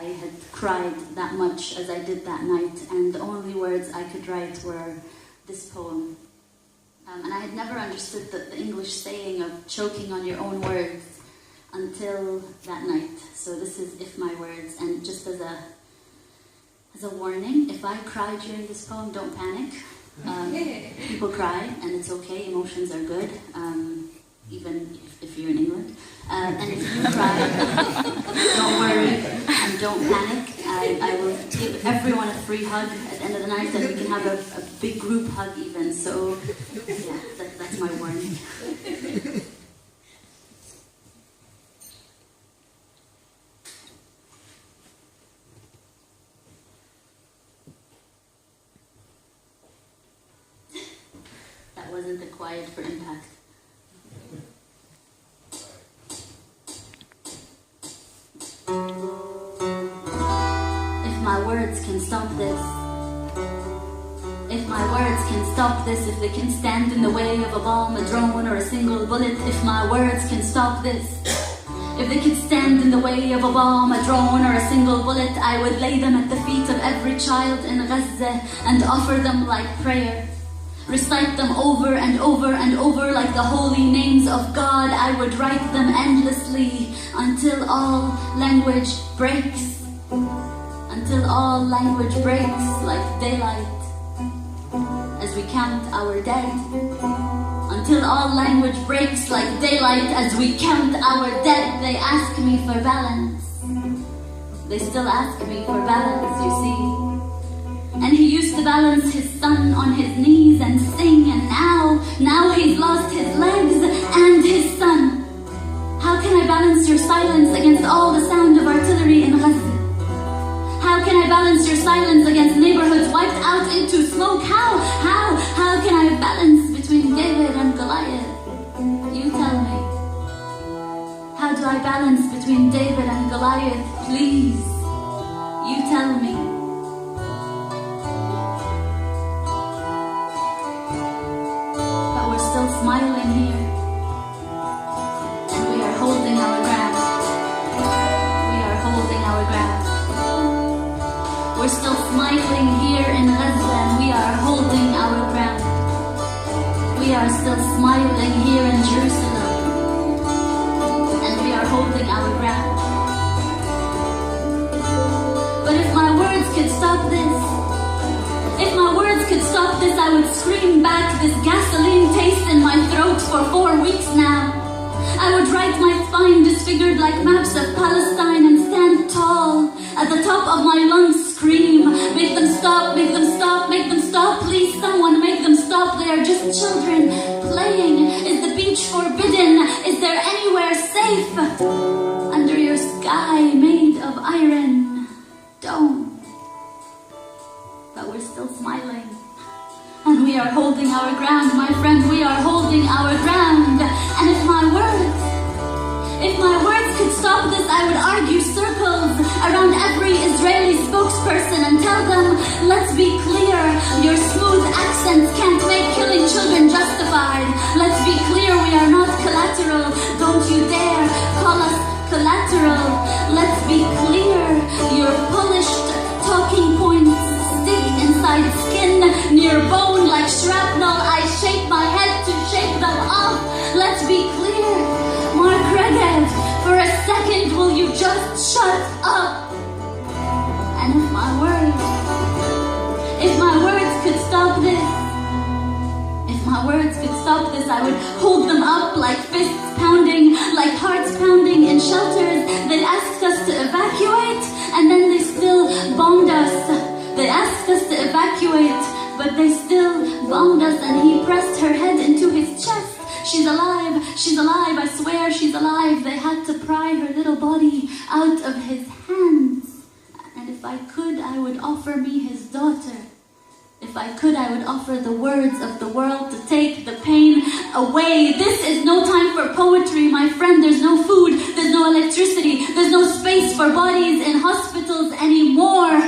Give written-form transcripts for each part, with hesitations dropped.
I had cried that much as I did that night, and the only words I could write were this poem. And I had never understood the English saying of choking on your own words until that night. So this is If My Words, and just as a warning, if I cry during this poem, don't panic. People cry, and it's okay, emotions are good, even if you're in England. And if you cry, don't worry and don't panic. I will give everyone a free hug at the end of the night, and we can have a big group hug even. So, yeah, that's my warning. That wasn't the quiet for impact. If my words can stop this, if my words can stop this, if they can stand in the way of a bomb, a drone, or a single bullet, if my words can stop this, if they could stand in the way of a bomb, a drone, or a single bullet, I would lay them at the feet of every child in Gaza and offer them like prayer. Recite them over and over and over like the holy names of God. I would write them endlessly until all language breaks. Until all language breaks like daylight as we count our dead. Until all language breaks like daylight as we count our dead. They ask me for balance. They still ask me for balance, you see. And he used to balance his son on his knees and sing, and now he's lost his legs and his son. How can I balance your silence against all the sound of artillery in Gaza? How can I balance your silence against neighborhoods wiped out into smoke? How can I balance between David and Goliath? You tell me. How do I balance between David and Goliath? Please, you tell me. Smiling here, and we are holding our ground. We are holding our ground. We're still smiling here in Gaza, and we are holding our ground. We are still smiling here in Jerusalem, and we are holding our ground. But if my words could stop this, if my words could stop this, I would scream back this gasoline taste in my throat for 4 weeks now. I would write my spine disfigured like maps of Palestine and stand tall at the top of my lungs, scream, make them stop, make them stop, make them stop, please someone make them stop. They are just children playing. Is the beach forbidden? Is there anywhere safe? Under your sky made of iron, don't. But we're still smiling. And we are holding our ground, my friend, we are holding our ground. And if my words could stop this, I would argue circles around every Israeli spokesperson and tell them, let's be clear, your smooth accents can't make killing children justified. Let's be clear, we are not collateral. Don't you dare call us collateral. Let's be clear, your polished talking points stick inside skin, near bone like shrapnel. I shake my head to shake them off. Let's be clear, Mark Regev, for a second will you just shut up? And if my words could stop this, if my words could stop this, I would hold them up like fists pounding, like hearts pounding in shelters. They asked us to evacuate, and then they still bombed us. They asked us to evacuate, but they still bombed us, and he pressed her head into his chest. She's alive, I swear she's alive. They had to pry her little body out of his hands. And if I could, I would offer me his daughter. If I could, I would offer the words of the world to take the pain away. This is no time for poetry, my friend. There's no food, there's no electricity, there's no space for bodies in hospitals anymore.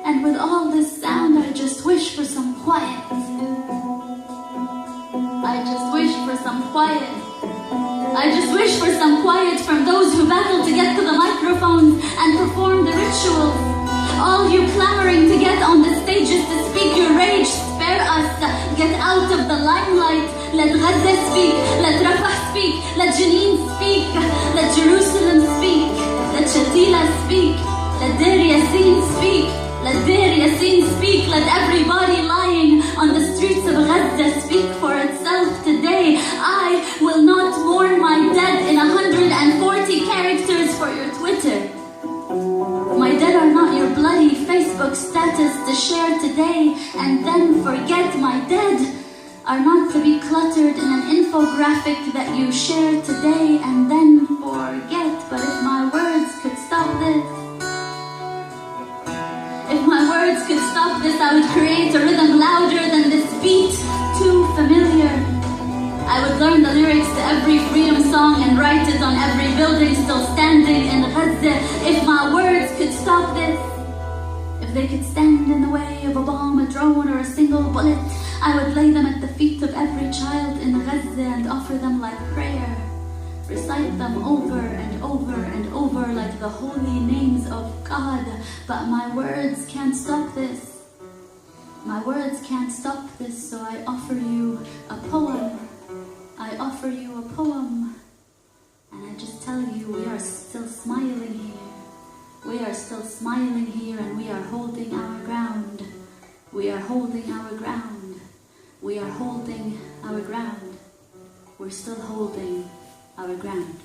And with all this sound, I just wish for some quiet. I just wish for some quiet. I just wish for some quiet from those who battle to get to the microphones and perform their stages to speak your rage. Spare us, get out of the limelight. Let Gaza speak, let Rafah speak, let Jenin speak, let Jerusalem speak, let Shatila speak, let Deir Yassin speak, let Deir Yassin speak, let everybody lying on the streets of Gaza speak for itself today. I will not mourn my dead in 140 characters for your Twitter. My dead are not your bloody Facebook status to share today and then forget. My dead are not to be cluttered in an infographic that you share today and then forget. But if my words could stop this, if my words could stop this, I would create a rhythm louder than this beat, too familiar. I would learn the lyrics to every freedom song and write it on every building still standing in Gaza. If my words could stop this, if they could stand in the way of a bomb, a drone, or a single bullet, I would lay them at the feet of every child in Gaza and offer them like prayer. Recite them over and over and over like the holy names of God. But my words can't stop this. My words can't stop this, so I offer you a poem. I offer you a poem. And I just tell you, we are still smiling here. We are still smiling here, and we are holding our ground. We are holding our ground. We are holding our ground. We're still holding our ground.